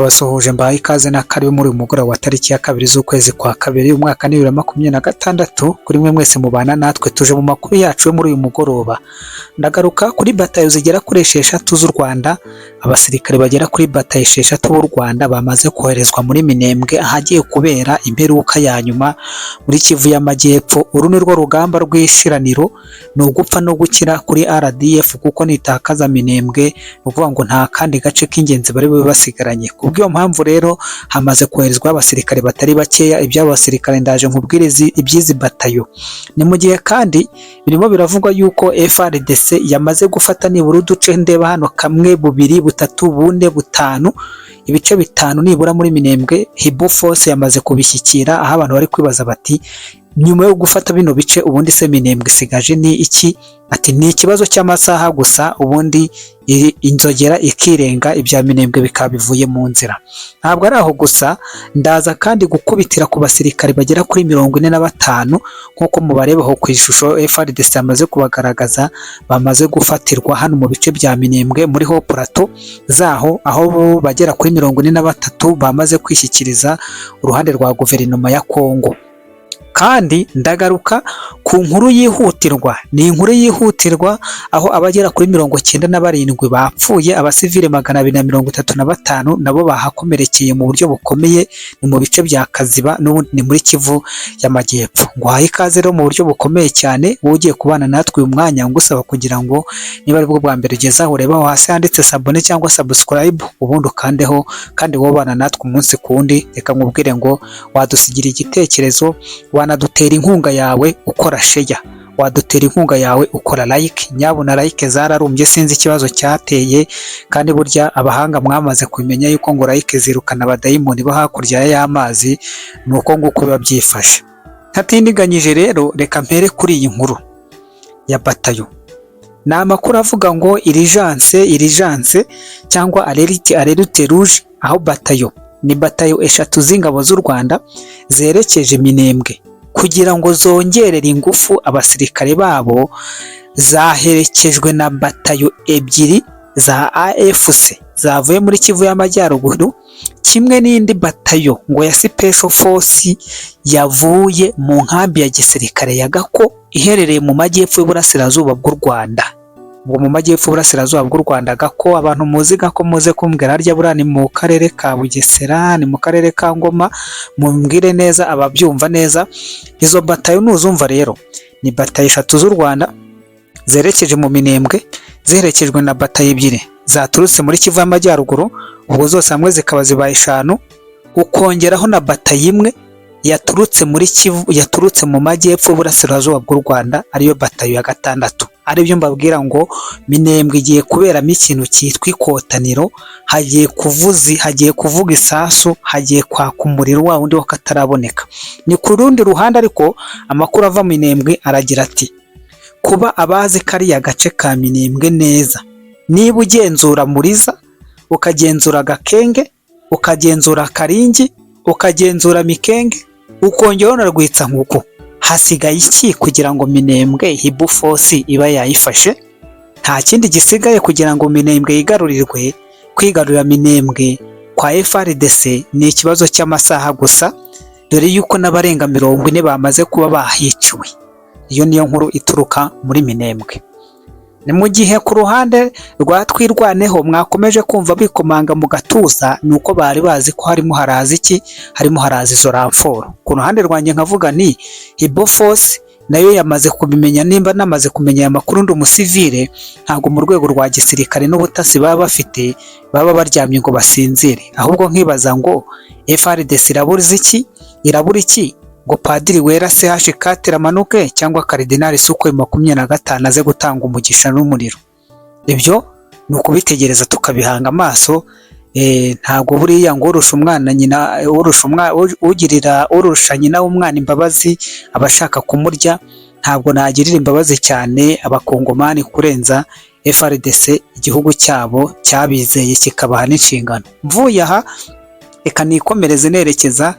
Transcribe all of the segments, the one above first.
Basuhuje mbaye ikaze na karibu muri uyu mugoroba wa tariki ya 2 z'ukwezi kwa kabiri umwaka 2026 kuri mwe mwese mubana natwe tuje mu makuru yacu yo muri uyu mugoroba. Ndagaruka kuri batayo zigera kuri 6 z'u Rwanda, abasirikare bagera kuri batayo 6 b'u Rwanda bamaze koherezwa muri Minembwe ahagiye kubera imperuka ya nyuma muri Kivu y'Amajyepfo. Uru ni rwo rugamba rw'ishiraniro, ni ugupfa no gukira kuri RDF kuko nitakaza Minembwe uvuga ngo nta kandi gace k'ingenzi bari basigaranye. Kubw'iyo mpamvu rero hamaze koherezwa abasirikare batari bakeya. Iby'abo basirikare ndaje nkubwirizi iby'izi batayo. Ni mu gihe kandi birimo biravugwa yuko FARDC yamaze gufata nibura uduce ndeba hano kamwe, bubiri, butatu, bune, butanu, ibice bitanu nibura muri Minembwe. Hibu Force yamaze kubishyikira, aho abantu bari kwibaza bati nyuma yo gufata bino bice ubundi se Minembwe isigaje ni iki? Ati ni ikibazo cy'amasaha gusa ubundi inzogera ikirenga ibya Minembwe bikaba bivuye mu nzira. Ntabwo ari aho gusa, ndaza kandi gukubitira ku basirikare bagera kuri 45 nkuko mubarebaho ku ishusho FARDC yamaze kubagaragaza, bamaze gufatirwa hano mu bice bya Minembwe muri ho plateau zaho, aho bagera kuri 43 bamaze kwishyikiriza uruhande rwa guverinoma ya Kongo. Kandi ndagaruka ku nkuru yihutirwa, ni inkuru yihutirwa aho abagera kuri 97 bapfuye, abasivile 235 nabo bahakomerekeye mu buryo bukomeye. Ni mu bice bya Kaziba n'ubundi ni muri Kivu y'Amajyepfo. Nguhaye ikaze rero mu buryo bukomeye cyane, ugiye kubana natwe uyu mwanya ngusaba kugira ngo niba ari bwo bwa mbere ugezaho ureba hasi handitse sabone cyangwa subscribe, ubundi ukandeho kandi wobana natwe umunsi kundi. Reka nkubwire ngo wadusigira igitekerezo, wanadutera inkunga yawe ukora share, wadutera inkunga yawe ukora like. Nyabuna like zararumbye sinzi ikibazo cyateye, kandi burya abahanga mwamaze kumenya yuko ngo like zirukana abadayimoni bo hakurya y'amazi. Nuko nguko biba byifashe. Ntatindiganyije rero reka mpere kuri iyi nkuru ya batayo. Ni amakuru avuga ngo irijanse cyangwa alerte rouge, aho batayo ni batayo 3 z'ingabo z'u Rwanda zerekeje Minembwe kugira ngo zongerere ingufu abasirikare babo. Zaherekejwe na batayo 2 za AFC zavuye muri Kivu y'Amajyaruguru, kimwe n'indi batayo ngo ya Special Force yavuye mu nkambi ya gisirikare ya Gako iherereye mu majyepfo y'Uburasirazuba bw'u Rwanda. Ubwo mu majyepfo y'Uburasirazuba bw'u Rwanda Gako, abantu muzi Gako muze kumbwira harya buriya ni mu karere ka Bugesera, ni mu karere ka Ngoma, mumbwire neza ababyumva neza. Izo batayo nuzumva rero ni batayo 3 z'u Rwanda zerekeje mu Minembwe, zerekejwe na batayo 2 zaturutse muri Kivu y'Amajyaruguru. Ubwo zose hamwe zikaba zibaye 5, ukongeraho na batayo 1 yaturutse muri Kivu, yaturutse mu majyepfo y'Uburasirazuba bw'u Rwanda, ariyo batayo ya 6. Ari byo mbabwira ngo Minembwe igiye kuberamo ikintu cyitwa ikotaniro, hagiye kuvuga isasu, hagiye kwaka umuriro wa wundi wakataraboneka. Ni ku rundi ruhande ariko amakuru ava Minembwe aragira ati kuba abazi kariya gace ka Minembwe neza, niba ugenzura Muriza, ukagenzura Gakenge, ukagenzura Karingi, ukagenzura Mikenge, ukongeraho na Rwitsankuku, hasigaye iki kugira ngo Minembwe Hibu Force iba yayifashe? Nta kindi gisigaye kugira ngo Minembwe yigarurirwe. Kwigarurira Minembwe kwa FARDC ni ikibazo cy'amasaha gusa, dore yuko n'abarenga 40 bamaze kuba bahiciwe. Iyo niyo nkuru ituruka muri Minembwe. Ni mu gihe ku ruhande rwa Twirwaneho mwakomeje kumva bikomanga mu gatuza, nuko bari bazi ko harimo haraza iki, harimo haraza izo ramforo. Ku ruhande rwanjye nkavuga ni Hibu Force nayo yamaze kubimenya. Nimba namaze kumenya aya makuru ndi umusivile, ntabwo mu rwego rwa gisirikare n'ubutasi baba bafite baba baryamye ngo basinzire, ahubwo nkibaza ngo FARDC irabura iki ngo Padiri Wera CH Manuke cyangwa Karidinali Sukhoi 25 aze gutanga umugisha n'umuriro. Ibyo ni ukubitegereza tukabihanga amaso. Ntabwo buriya ngo urusha umwana nyina, urusha nyina w'umwana imbabazi abashaka kumurya. Ntabwo nagirira imbabazi cyane abakongomani kurenza FARDC, igihugu cyabo cyabizeye kikabaha n'inshingano. Mvuye aha reka nikomereze nerekeza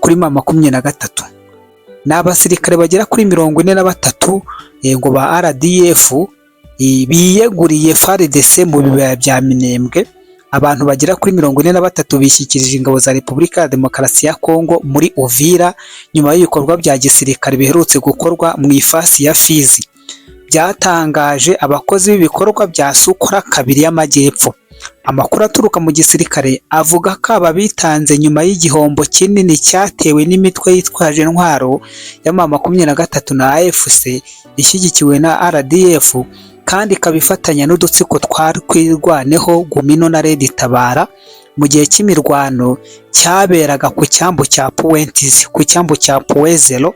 kuri 23. N'abasirikare bagera kuri 43 ngo ba RDF biyeguriye FARDC mu bibaya bya Minembwe, abantu bagera kuri 43 bishyikirije ingabo za Repubulika ya Demokarasi ya Kongo muri Uvira nyuma y'ibikorwa bya gisirikare biherutse gukorwa mu ifasi ya Fizi. Byatangaje abakozi b'ibikorwa bya Sukora kabiri y'amajyepfo. Amakuru aturuka mu gisirikare avuga ko aba bitanze nyuma y'igihombo kinini cyatewe n'imitwe yitwaje intwaro ya M23 na AFC ishyigikiwe na RDF kandi ikabifatanya n'udutsiko twari kwirwaneho Gumino na Red Tabara mu gihe cy'imirwano cyaberaga ku cyambu cya Puentizi, ku cyambu cya Puezelo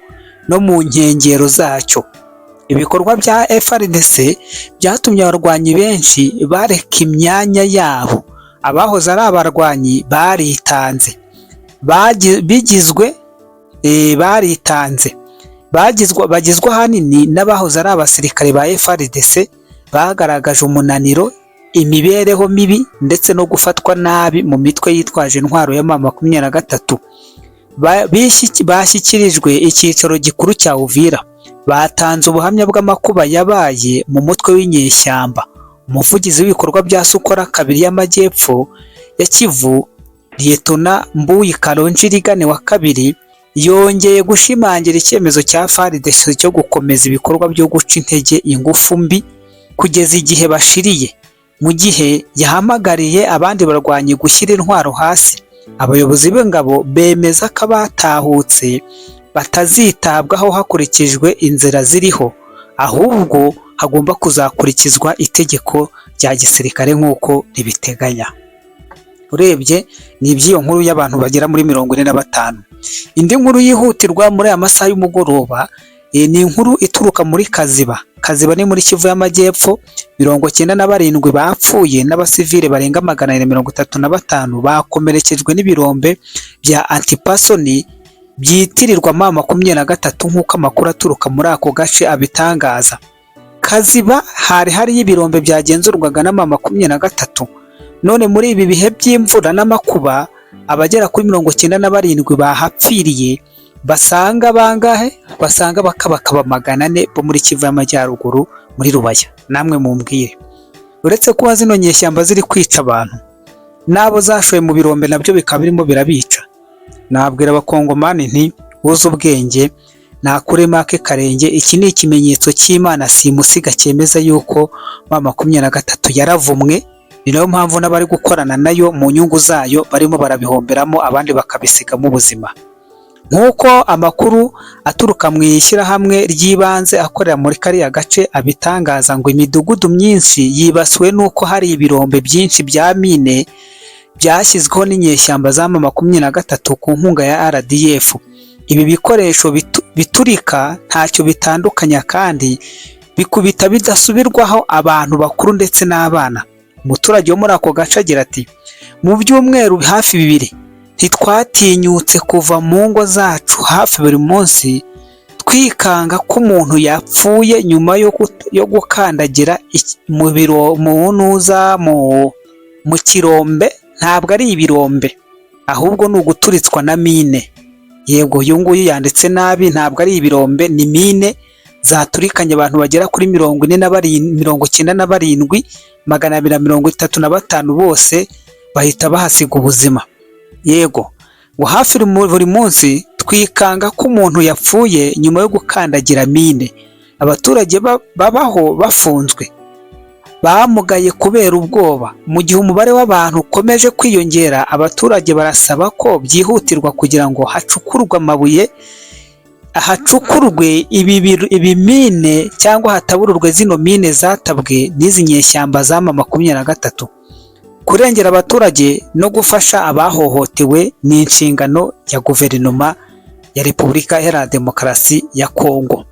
no mu nkengero zacyo. Ibikorwa bya FARDC byatumye abarwanyi benshi bareka imyanya yabo. Abahoze ari abarwanyi baritanze, bagizwe ahanini n'abahoze ari abasirikare ba FARDC bagaragaje umunaniro, imibereho mibi ndetse no gufatwa nabi mu mitwe yitwaje intwaro ya M23. Bashyikirijwe icyicaro gikuru cya Uvira. Batanze ubuhamya bw'amakuba yabaye mu mutwe w'inyeshyamba. Umuvugizi w'ibikorwa bya Sukora kabiri y'amajyepfo ya Kivu, Lieutenant Mbuyi Kalonjirigane wa kabiri, yongeye gushimangira icyemezo cya FARDC cyo gukomeza ibikorwa byo guca intege ingufu mbi kugeza igihe bashiriye, mu gihe yahamagariye abandi barwanyi gushyira intwaro hasi. Abayobozi b'ingabo bemeza ko batahutse batazitabwaho hakurikijwe inzira ziriho, ahubwo hagomba kuzakurikizwa itegeko rya gisirikare nk'uko ribiteganya. Urebye ni iby'iyo nkuru y'abantu bagera muri 45. Indi nkuru yihutirwa muri aya masaha y'umugoroba ni inkuru ituruka muri Kaziba. Kaziba ni muri Kivu y'Amajyepfo. 97 bapfuye n'abasivile barenga 135 bakomerekejwe n'ibirombe bya antipasoni byitirirwa M23 nk'uko amakuru aturuka muri ako gace abitangaza. Kaziba hari y'ibirombe byagenzurwaga na M23. None muri ibi bihe by'imvura n'amakuba abagera kuri 97 bahapfiriye. Basanga bangahe? Basanga bakabakaba 400 bo muri Kivu y'Amajyaruguru muri Rubaya. Namwe mumbwire, uretse kuba zino nyeshyamba ziri kwica abantu, nabo zashoye mu birombe nabyo bikaba birimo birabica. Nabwira abakongomani nti uzi ubwenge nakurema ke Karenge. Iki ni ikimenyetso cy'Imana simusiga cyemeza yuko M23 yaravumwe. Ni nayo mpamvu n'abari gukorana nayo mu nyungu zayo barimo barabihomberamo, abandi bakabisigamo ubuzima. Nk'uko amakuru aturuka mu ishyirahamwe ry'ibanze akorera muri kariya gace abitangaza, ngo imidugudu myinshi yibasiwe n'uko hari ibirombe byinshi bya mine byashyizweho n'inyeshyamba za M23 ku nkunga ya RDF. Ibi bikoresho biturika ntacyo bitandukanya kandi bikubita bidasubirwaho abantu bakuru ndetse n'abana. Umuturage wo muri ako gace agira ati, mu byumweru hafi 2 ntitwatinyutse kuva mu ngo zacu hafi buri munsi twikanga ko umuntu yapfuye nyuma yo gukandagira mu kirombe. Ntabwo ari ibirombe, ahubwo ni uguturitswa na mine. Yego, uyu nguyu yanditse nabi, ntabwo ari ibirombe, ni mine zaturikanye abantu bagera kuri 97 235 bose bahita bahasiga ubuzima. Yego, ngo hafi buri munsi twikanga ko umuntu yapfuye nyuma yo gukandagira mine. Abaturage babaho bafunzwe, bamugaye kubera ubwoba. Mu gihe umubare w'abantu ukomeje kwiyongera, abaturage barasaba ko byihutirwa kugira ngo hacukurwe amabuye, hacukurwe ibi mine cyangwa hatabururwe zino mine zatabwe n'izi nyeshyamba za M23. Kurengera abaturage no gufasha abahohotewe ni inshingano ya guverinoma ya Repubulika Iharanira Demokarasi ya Kongo.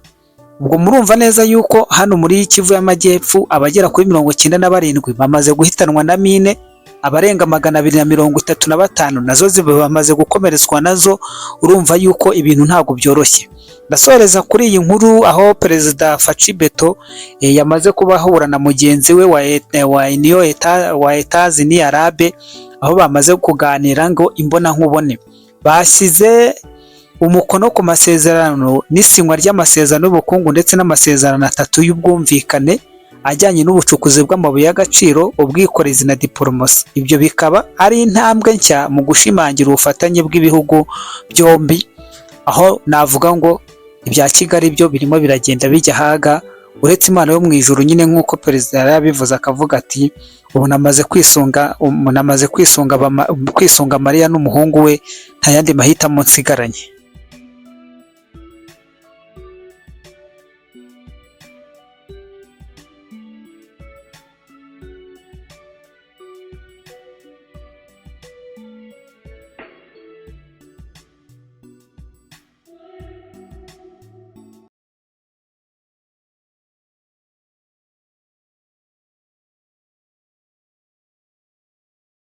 Ubwo murumva neza yuko hano muri Kivu y'Amajyepfo abagera kuri 97 bamaze guhitanwa na mine, abarenga 235 nazo bamaze gukomerezwa nazo. Urumva yuko ibintu ntago byoroshye. Ndasoreza kuri iyi nkuru aho Perezida Faci Beto yamaze kubahura na mugenzi we wa Etats-Unis Arabe, aho bamaze kuganira ngo imbona nkubone. Bashyize umukono ku masezerano n'isinywa ry'amasezerano y'ubukungu ndetse n'amasezerano 3 y'ubwumvikane ajyanye n'ubucukuzi bw'amabuye y'agaciro, ubwikorezi na diporomasi. Ibyo bikaba ari intambwe nshya mu gushimangira ubufatanye bw'ibihugu byombi, aho navuga ngo ibya Kigali byo birimo biragenda bijya ahaga, uretse Imana yo mu ijuru nyine nk'uko perezida yari yabivuze akavuga ati ubu namaze kwisunga Mariya n'umuhungu we, nta yandi mahitamo nsigaranye.